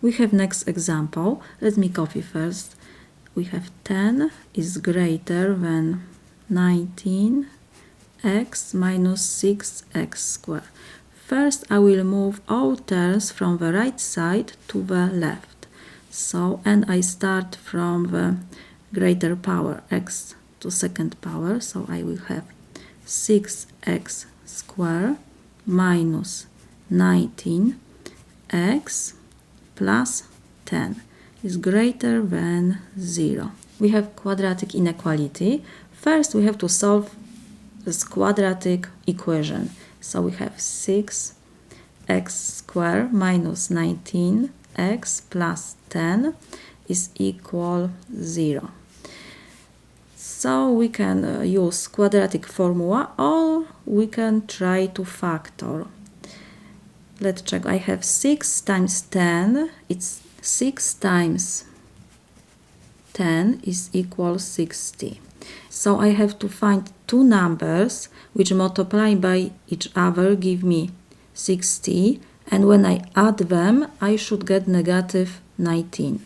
We have next example. Let me copy first. We have 10 is greater than 19x minus 6x squared. First, I will move all terms from the right side to the left. And I start from the greater power, x to second power. So I will have 6x squared minus 19x plus 10 is greater than 0. We have quadratic inequality. First, we have to solve this quadratic equation. So we have 6x squared minus 19x plus 10 is equal 0. So we can use quadratic formula, or we can try to factor. Let's check. I have 6 times 10. It's 6 times 10 is equal 60. So I have to find two numbers which multiply by each other give me 60, and when I add them I should get negative 19.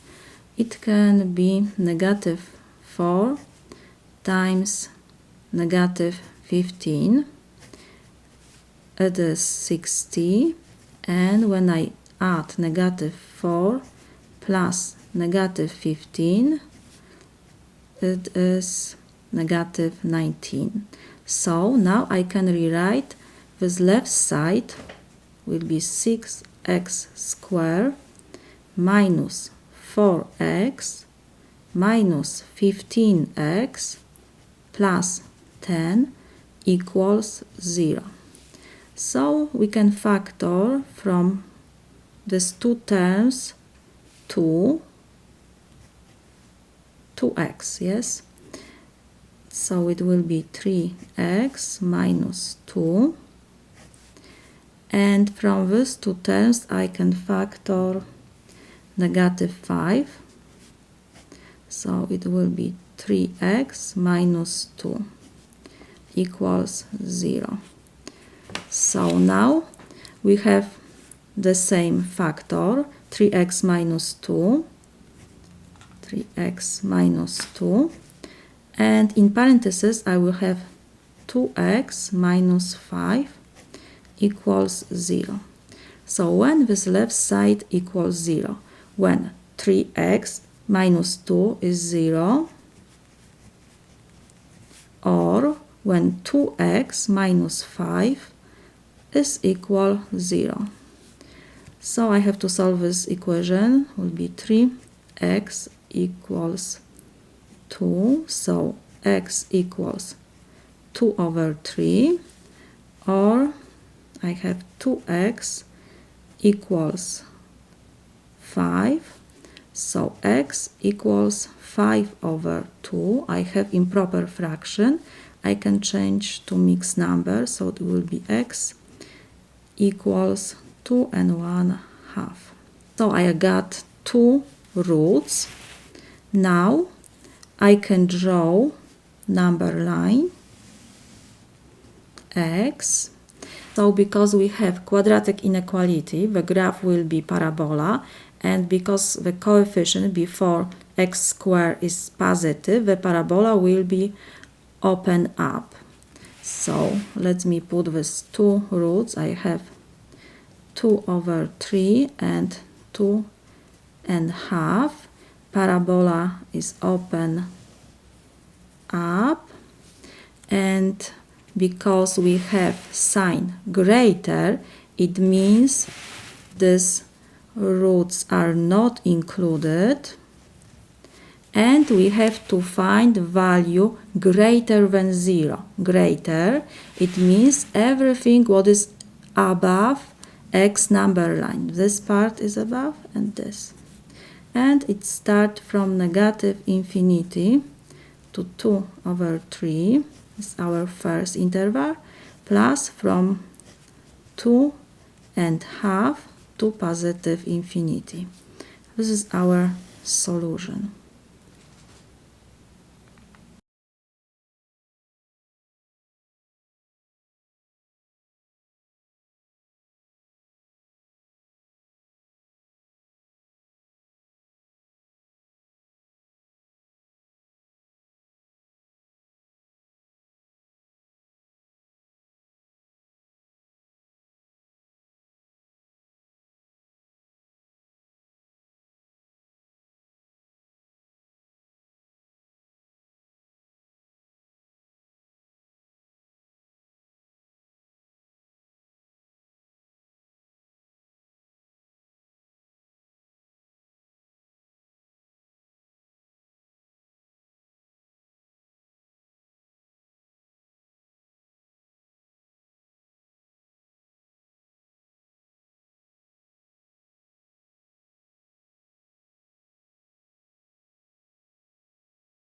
It can be negative 4 times negative 15. It is 60, and when I add negative 4 plus negative 15, it is negative 19. So now I can rewrite this left side will be 6x squared minus 4x minus 15x plus 10 equals 0. So we can factor from these two terms 2x, yes? So it will be 3x minus 2. And from these two terms I can factor negative 5. So it will be 3x minus 2 equals 0. So now we have the same factor, 3x minus 2, 3x minus 2, and in parentheses I will have 2x minus 5 equals 0. So when this left side equals 0, when 3x minus 2 is 0, or when 2x minus 5 is equal 0. So I have to solve this equation. Will be 3x equals 2. So x equals 2 over 3. Or I have 2x equals 5. So x equals 5 over 2. I have improper fraction. I can change to mixed number. So it will be x equals 2 and 1/2. So I got two roots. Now I can draw number line x. So because we have quadratic inequality, the graph will be parabola, and because the coefficient before x squared is positive, the parabola will be open up. So let me put these two roots. I have 2 over 3 and 2.5. Parabola is open up, and because we have sign greater, it means these roots are not included, and we have to find value greater than 0. Greater, it means everything what is above x number line. This part is above and this. And it starts from negative infinity to 2 over 3 is our first interval, plus from 2.5 to positive infinity. This is our solution.